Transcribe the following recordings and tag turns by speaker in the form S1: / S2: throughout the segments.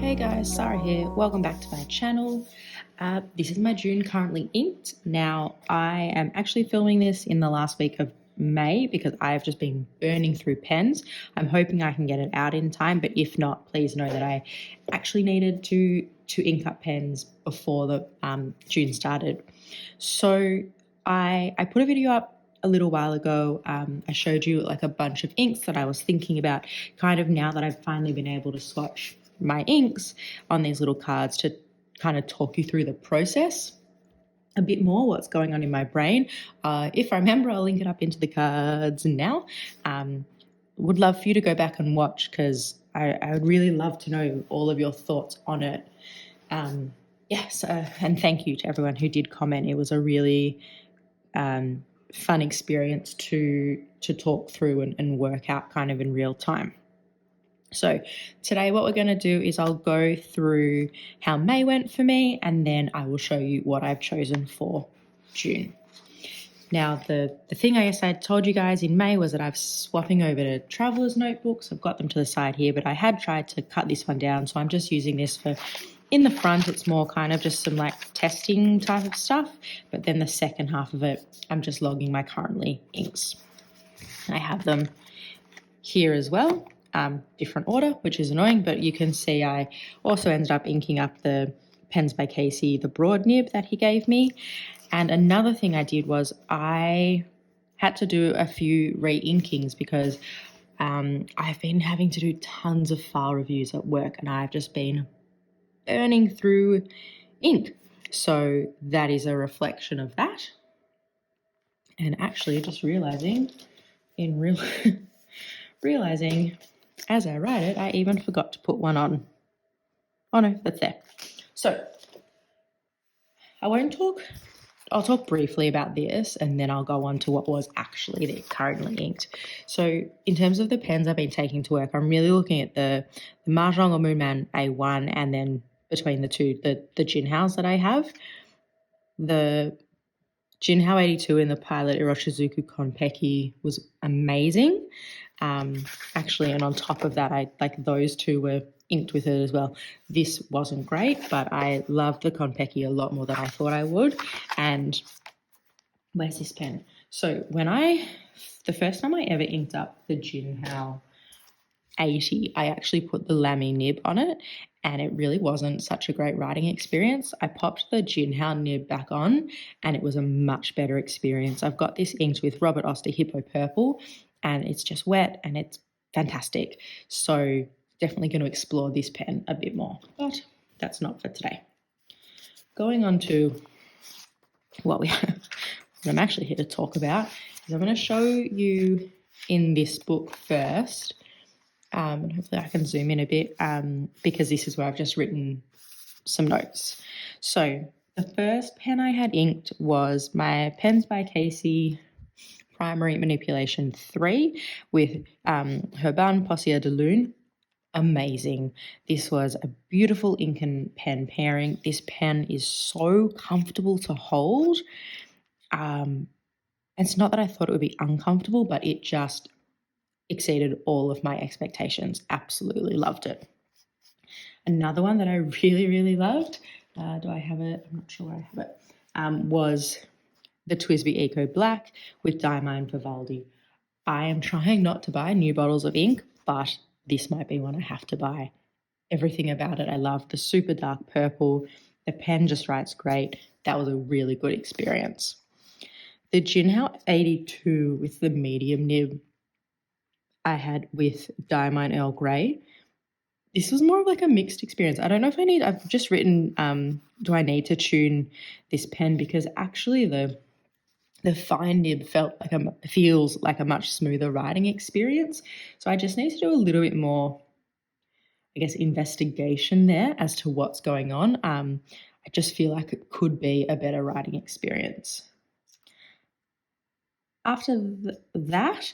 S1: Hey guys, Sarah here. Welcome back to my channel. This is my June currently inked. Now, I am actually filming this in the last week of May because I've just been burning through pens. I'm hoping I can get it out in time, but if not, please know that I actually needed to ink up pens before the June started. So I put a video up a little while ago. I showed you like a bunch of inks that I was thinking about kind of now that I've finally been able to swatch my inks on these little cards to kind of talk you through the process a bit more, what's going on in my brain. If I remember, I'll link it up into the cards now. Would love for you to go back and watch because I would really love to know all of your thoughts on it. Yes, and thank you to everyone who did comment. It was a really fun experience to talk through and work out kind of in real time. So today what we're going to do is I'll go through how May went for me and then I will show you what I've chosen for June. Now, the thing I guess I told you guys in May was that I'm swapping over to traveler's notebooks. I've got them to the side here, but I had tried to cut this one down, so I'm just using this for, in the front, it's more kind of just some like testing type of stuff, but then the second half of it, I'm just logging my currently inks. I have them here as well. Different order, which is annoying, but you can see I also ended up inking up the Pens by Casey, the broad nib that he gave me. And another thing I did was I had to do a few re-inkings because I've been having to do tons of file reviews at work and I've just been burning through ink. So that is a reflection of that. And actually just realizing as I write it, I even forgot to put one on. Oh no, that's there. So I'll talk briefly about this and then I'll go on to what was actually the currently inked. So in terms of the pens I've been taking to work, I'm really looking at the Mahjong or Moonman A1 and then between the two, the Jinhaos that I have. The Jinhao 82 in the Pilot Iroshizuku Konpeki was amazing. Actually, and on top of that, I like those two were inked with it as well. This wasn't great, but I loved the Konpeki a lot more than I thought I would. And where's this pen? So the first time I ever inked up the Jinhao 80, I actually put the Lamy nib on it and it really wasn't such a great writing experience. I popped the Jinhao nib back on and it was a much better experience. I've got this inked with Robert Oster Hippo Purple and it's just wet and it's fantastic. So definitely going to explore this pen a bit more, but that's not for today. Going on to what I'm actually here to talk about is I'm going to show you in this book first. And hopefully I can zoom in a bit because this is where I've just written some notes. So the first pen I had inked was my Pens by Casey Primary Manipulation 3 with Herban Possier de Lune. Amazing. This was a beautiful ink and pen pairing. This pen is so comfortable to hold. It's not that I thought it would be uncomfortable, but it just exceeded all of my expectations. Absolutely loved it. Another one that I really, really loved, do I have it? I'm not sure where I have it, was the TWSBI Eco Black with Diamine Vivaldi. I am trying not to buy new bottles of ink, but this might be one I have to buy. Everything about it I love. The super dark purple. The pen just writes great. That was a really good experience. The Jinhao 82 with the medium nib I had with Diamine Earl Grey. This was more of like a mixed experience. I don't know if I've just written, do I need to tune this pen? Because actually the fine nib feels like a much smoother writing experience. So I just need to do a little bit more, I guess, investigation there as to what's going on. I just feel like it could be a better writing experience. After that,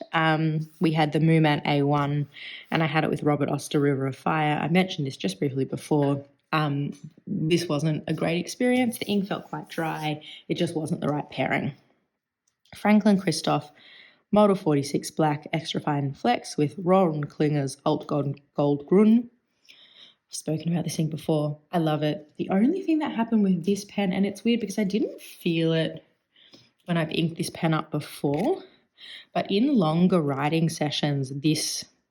S1: we had the Mooman A1 and I had it with Robert Oster River of Fire. I mentioned this just briefly before. This wasn't a great experience. The ink felt quite dry. It just wasn't the right pairing. Franklin Christoph Model 46 Black Extra Fine Flex with Ron Klinger's Alt Gold Grun. spoken about this ink before. I love it. The only thing that happened with this pen, and it's weird because I didn't feel it when I've inked this pen up before, but in longer writing sessions,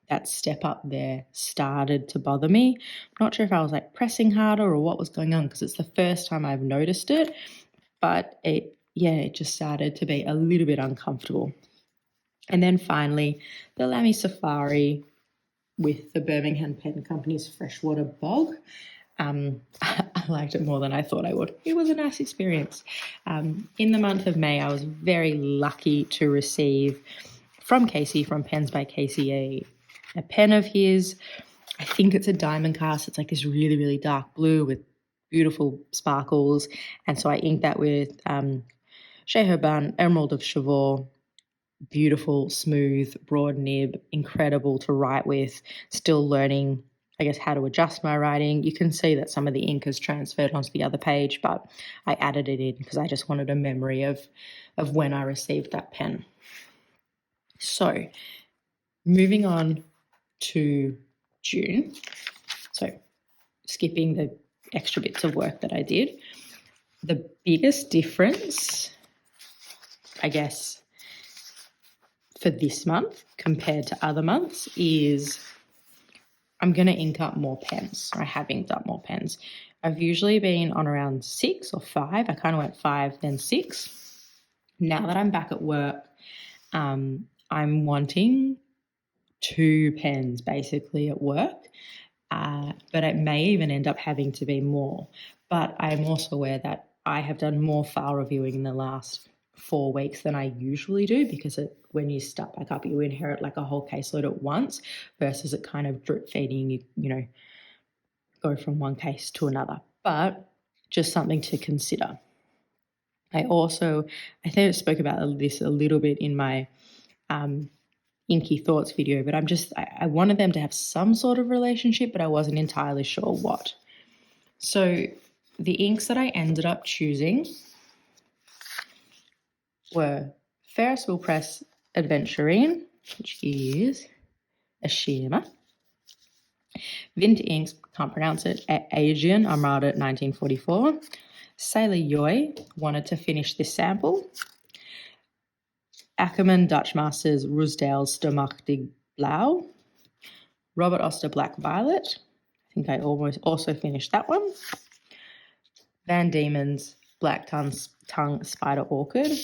S1: that step up there started to bother me. I'm not sure if I was like pressing harder or what was going on, because it's the first time I've noticed it, but it just started to be a little bit uncomfortable. And then finally, the Lamy Safari with the Birmingham Pen Company's Freshwater Bog. I liked it more than I thought I would. It was a nice experience. In the month of May, I was very lucky to receive from Casey, from Pens by Casey, a pen of his. I think it's a diamond cast. It's like this really, really dark blue with beautiful sparkles. And so I inked that with Chez Herbin, Emerald of Chevaux. Beautiful, smooth, broad nib, incredible to write with. Still learning, I guess, how to adjust my writing. You can see that some of the ink has transferred onto the other page, but I added it in because I just wanted a memory of when I received that pen. So moving on to June. So skipping the extra bits of work that I did. The biggest difference, I guess, for this month compared to other months is I'm going to ink up more pens. I have inked up more pens. I've usually been on around 6 or 5. I kind of went 5, then 6. Now that I'm back at work, I'm wanting 2 pens basically at work, but it may even end up having to be more. But I'm also aware that I have done more file reviewing in the last 4 weeks than I usually do, because when you start back up, you inherit like a whole caseload at once versus it kind of drip feeding, you go from one case to another. But just something to consider. I think I spoke about this a little bit in my Inky Thoughts video, but I wanted them to have some sort of relationship, but I wasn't entirely sure what. So the inks that I ended up choosing were Ferris Wheel Press Adventurine, which is a shimmer. Vint Inks, can't pronounce it, Asian Armada 1944. Sailor Yoy wanted to finish this sample. Ackerman Dutch Masters Roosdale Stomachtig Blau. Robert Oster Black Violet. I think I almost also finished that one. Van Diemen's Black Tongue Spider Orchid.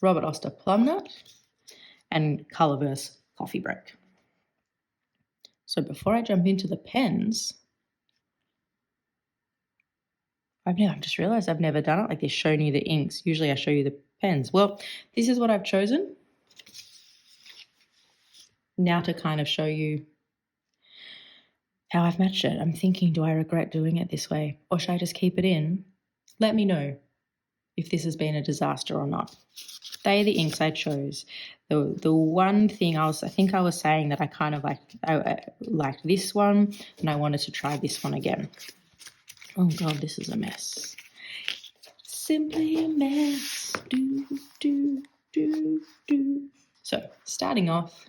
S1: Robert Oster Plum Nut. And Colourverse Coffee Break. So before I jump into the pens, I've just realised I've never done it like this, showing you the inks. Usually I show you the pens. Well, this is what I've chosen. Now to kind of show you how I've matched it. I'm thinking, do I regret doing it this way, or should I just keep it in? Let me know if this has been a disaster or not. They are the inks I chose. The one thing I think I was saying that I kind of liked this one, and I wanted to try this one again. Oh God, this is a mess. Simply a mess. Do, do, do, do. So starting off,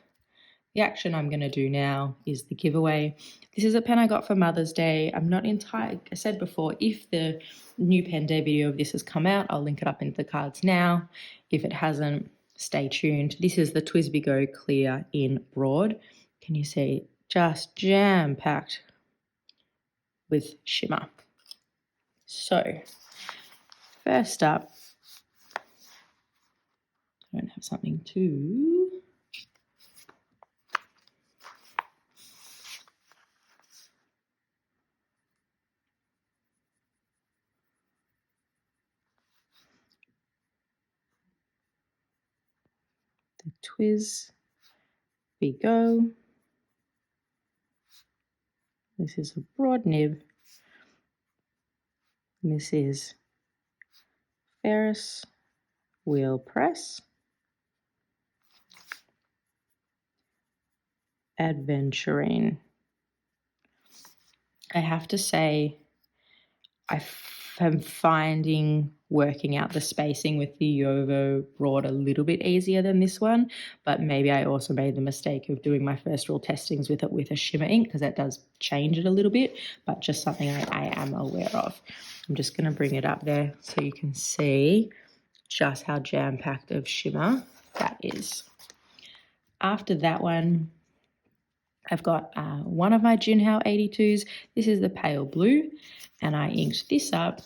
S1: the action I'm going to do now is the giveaway. This is a pen I got for Mother's Day. I'm not I said before, if the new pen day video of this has come out, I'll link it up into the cards now. If it hasn't, stay tuned. This is the TWSBI Go Clear in Broad. Can you see? Just jam-packed with shimmer. So, first up, I don't have something to... The TWSBI Go. This is a broad nib. And this is Ferris Wheel Press Adventurine. I have to say, I I'm finding working out the spacing with the Yovo broad a little bit easier than this one, but maybe I also made the mistake of doing my first real testings with it with a shimmer ink, because that does change it a little bit, but just something I am aware of. I'm just going to bring it up there so you can see just how jam-packed of shimmer that is. After that one, I've got one of my Junhao 82s. This is the pale blue, and I inked this up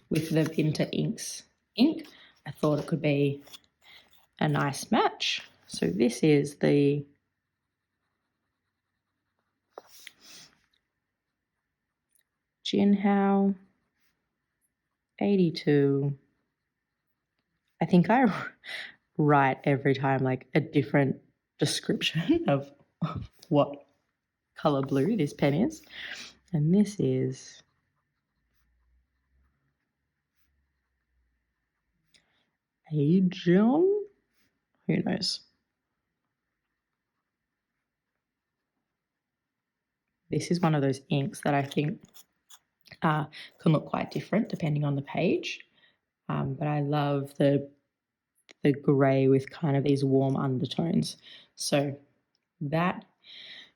S1: with the Winter Inks ink. I thought it could be a nice match. So this is the Junhao 82. I think I write every time like a different description of what color blue this pen is. And this is Aegean? Who knows? This is one of those inks that I think can look quite different depending on the page. But I love the grey with kind of these warm undertones. So that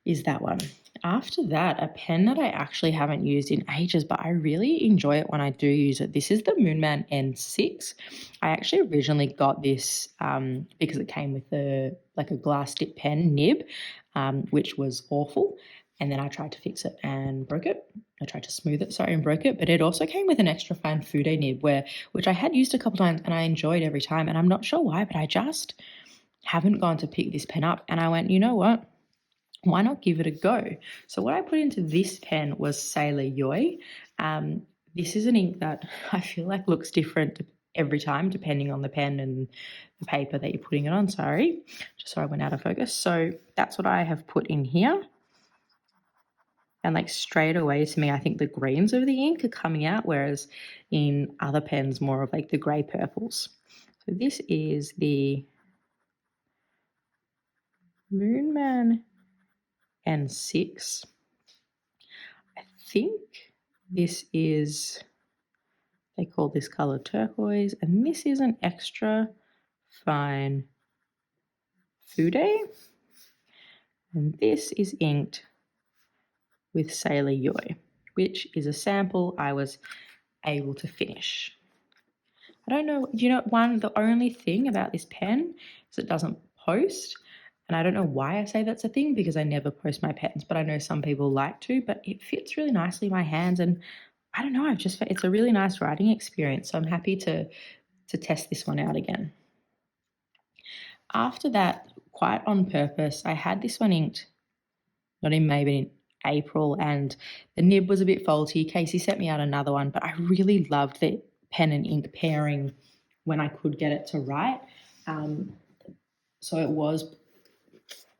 S1: is that one. After that, a pen that I actually haven't used in ages, but I really enjoy it when I do use it. This is the Moonman N6. I actually originally got this because it came with a glass dip pen nib, which was awful. And then I tried to fix it and broke it. I tried to smooth it, sorry, and broke it. But it also came with an extra fine Fude nib, which I had used a couple times and I enjoyed every time. And I'm not sure why, but I just haven't gone to pick this pen up. And I went, you know what? Why not give it a go? So what I put into this pen was Sailor Yoi. This is an ink that I feel like looks different every time depending on the pen and the paper that you're putting it on. Sorry, just so I went out of focus. So that's what I have put in here. And like straight away to me, I think the greens of the ink are coming out, whereas in other pens, more of like the grey purples. So this is the Moonman N6. I think this is, they call this color turquoise, and this is an extra fine Fude, and this is inked with Sailor Yoi, which is a sample I was able to finish. I don't know, the only thing about this pen is it doesn't post. And I don't know why I say that's a thing, because I never post my pens, but I know some people like to, but it fits really nicely in my hands. And I don't know, it's a really nice writing experience. So I'm happy to test this one out again. After that, quite on purpose, I had this one inked, not in May, but in April, and the nib was a bit faulty. Casey sent me out another one, but I really loved the pen and ink pairing when I could get it to write. So it was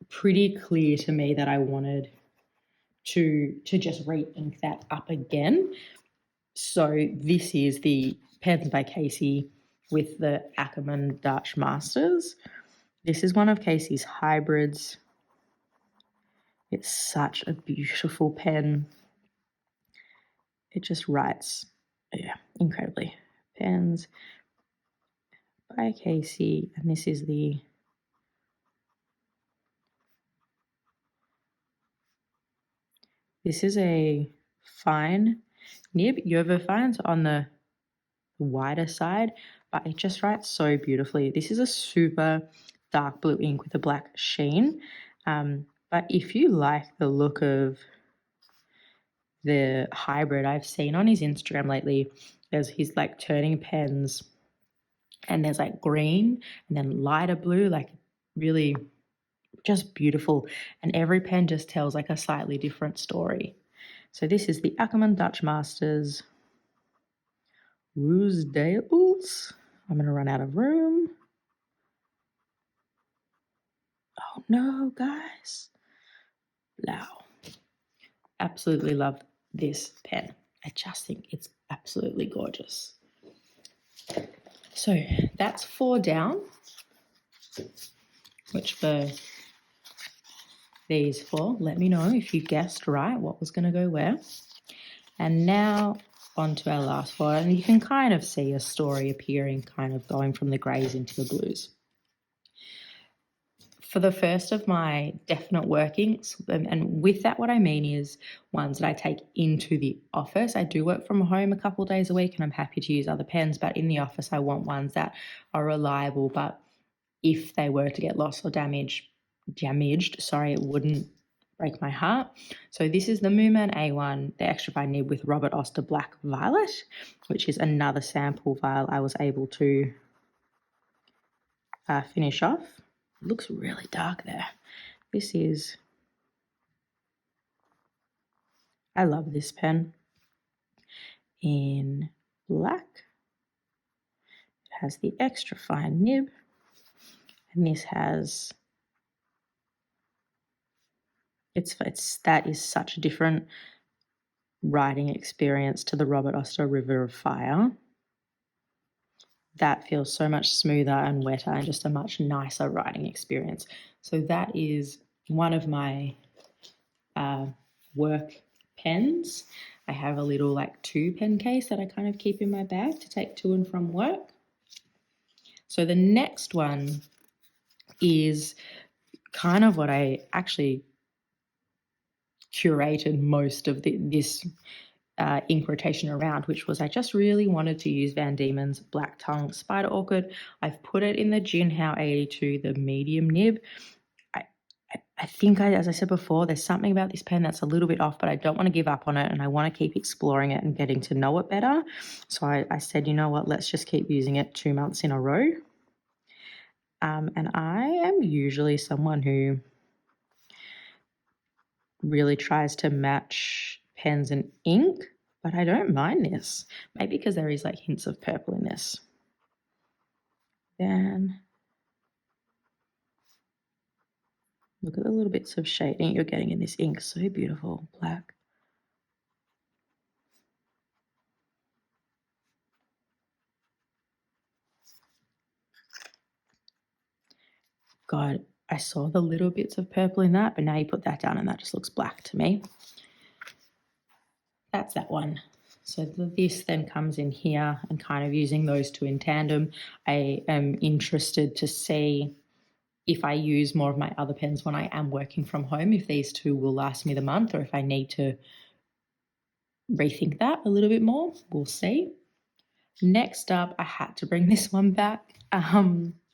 S1: pretty clear to me that I wanted to just re-ink that up again. So this is the Pens by Casey with the Ackerman Dutch Masters. This is one of Casey's hybrids. It's such a beautiful pen. It just writes, incredibly. Pens by Casey, and this is a fine nib, Yovo fine, so on the wider side, but it just writes so beautifully. This is a super dark blue ink with a black sheen. But if you like the look of the hybrid I've seen on his Instagram lately, he's like turning pens and there's like green and then lighter blue, like really just beautiful. And every pen just tells like a slightly different story. So this is the Ackerman Dutch Masters Roosdales. I'm going to run out of room. Oh no, guys. Wow. Absolutely love this pen. I just think it's absolutely gorgeous. So that's 4 down, which for these 4, let me know if you guessed right what was going to go where. And now onto our last four, and you can kind of see a story appearing, kind of going from the greys into the blues. For the first of my definite workings, and with that what I mean is ones that I take into the office. I do work from home a couple of days a week and I'm happy to use other pens, but in the office I want ones that are reliable, but if they were to get lost or damaged, it wouldn't break my heart. So this is the Mooman A1, the extra fine nib with Robert Oster Black Violet, which is another sample vial I was able to finish off. It looks really dark there. This is, I love this pen. In black, it has the extra fine nib, and this has, that is such a different writing experience to the Robert Oster River of Fire. That feels so much smoother and wetter and just a much nicer writing experience. So that is one of my work pens. I have a little like 2-pen case that I kind of keep in my bag to take to and from work. So the next one is kind of what I actually curated most of this ink rotation around, which was I just really wanted to use Van Diemen's Black Tongue Spider Orchid. I've put it in the Jinhao 82, the medium nib. I think, as I said before, there's something about this pen that's a little bit off, but I don't want to give up on it and I want to keep exploring it and getting to know it better. So I said, you know what, let's just keep using it 2 months in a row. And I am usually someone who really tries to match pens and ink, but I don't mind this. Maybe because there is like hints of purple in this. Then look at the little bits of shading you're getting in this ink. So beautiful, black. God, I saw the little bits of purple in that, but now you put that down and that just looks black to me. That's that one. So this then comes in here and kind of using those two in tandem. I am interested to see if I use more of my other pens when I am working from home, if these two will last me the month or if I need to rethink that a little bit more. We'll see. Next up, I had to bring this one back.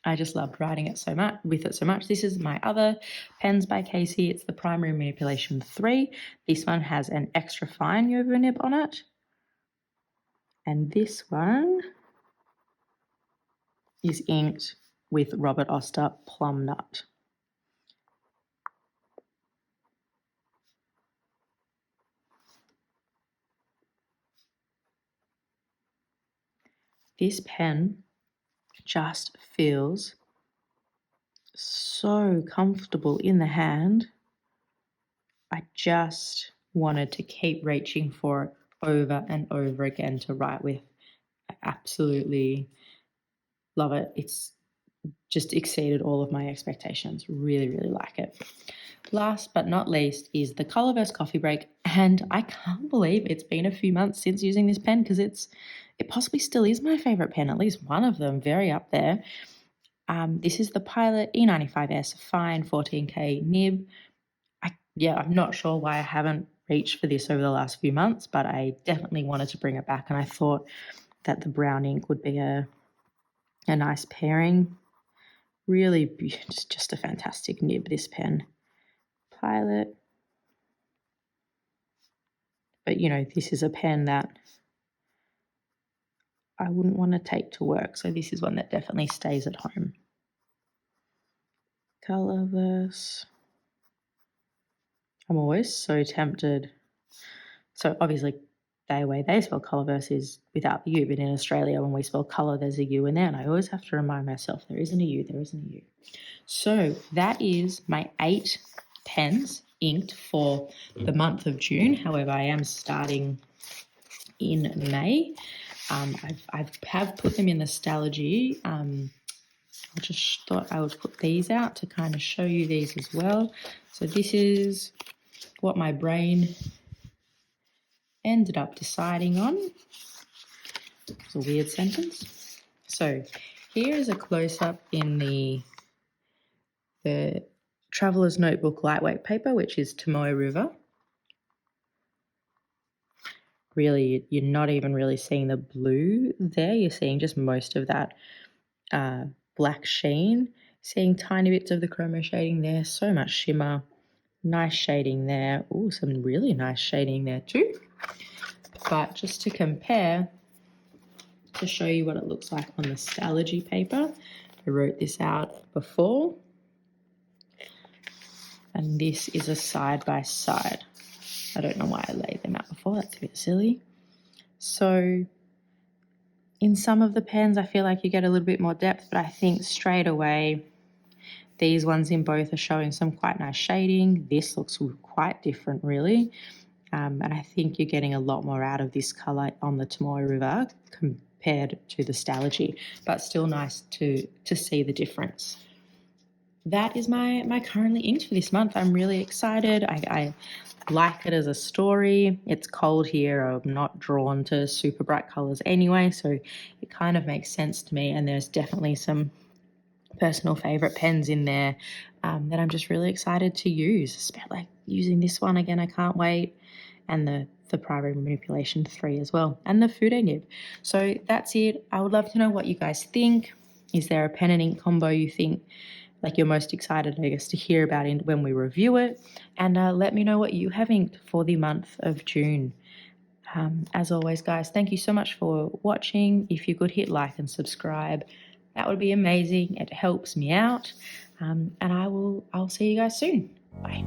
S1: I just loved writing it so much. This is my other pens by Casey. It's the Primary Manipulation 3. This one has an extra fine Yovo nib on it. And this one is inked with Robert Oster Plum Nut. This pen just feels so comfortable in the hand. I just wanted to keep reaching for it over and over again to write with. I absolutely love it. It's just exceeded all of my expectations. Really, really like it. Last but not least is the Colourverse Coffee Break, and I can't believe it's been a few months since using this pen because it possibly still is my favourite pen, at least one of them, very up there. This is the Pilot E95S Fine 14K nib. I'm not sure why I haven't reached for this over the last few months, but I definitely wanted to bring it back, and I thought that the brown ink would be a nice pairing. Really just a fantastic nib, this pen. Pilot. But, you know, this is a pen that I wouldn't want to take to work, so this is one that definitely stays at home. Colourverse. I'm always so tempted. So obviously the way they spell Colourverse is without the U, but in Australia when we spell colour there's a U in there, and I always have to remind myself there isn't a U. So that is my 8 pens inked for the month of June. However, I am starting in May. I have put them in the Stalogy. I just thought I would put these out to kind of show you these as well. So this is what my brain ended up deciding on. It's a weird sentence. So here is a close-up in the Traveler's Notebook lightweight paper, which is Tomoe River. Really, you're not even really seeing the blue there. You're seeing just most of that black sheen. Seeing tiny bits of the chromo shading there. So much shimmer. Nice shading there. Oh, some really nice shading there too. But just to compare, to show you what it looks like on the Stalogy paper, I wrote this out before. And this is a side-by-side. I don't know why I laid them out before. That's a bit silly. So in some of the pens, I feel like you get a little bit more depth, but I think straight away, these ones in both are showing some quite nice shading. This looks quite different, really. And I think you're getting a lot more out of this colour on the Tomoe River compared to the Stalogy, but still nice to see the difference. That is my currently inked for this month. I'm really excited. I like it as a story. It's cold here. I'm not drawn to super bright colours anyway, so it kind of makes sense to me. And there's definitely some personal favourite pens in there that I'm just really excited to use. Like using this one again, I can't wait. And the Primary Manipulation 3 as well, and the Fude nib. So that's it. I would love to know what you guys think. Is there a pen and ink combo you think like you're most excited, I guess, to hear about it when we review it? And let me know what you have inked for the month of June. As always, guys, thank you so much for watching. If you could hit like and subscribe, that would be amazing. It helps me out. And I'll see you guys soon. Bye.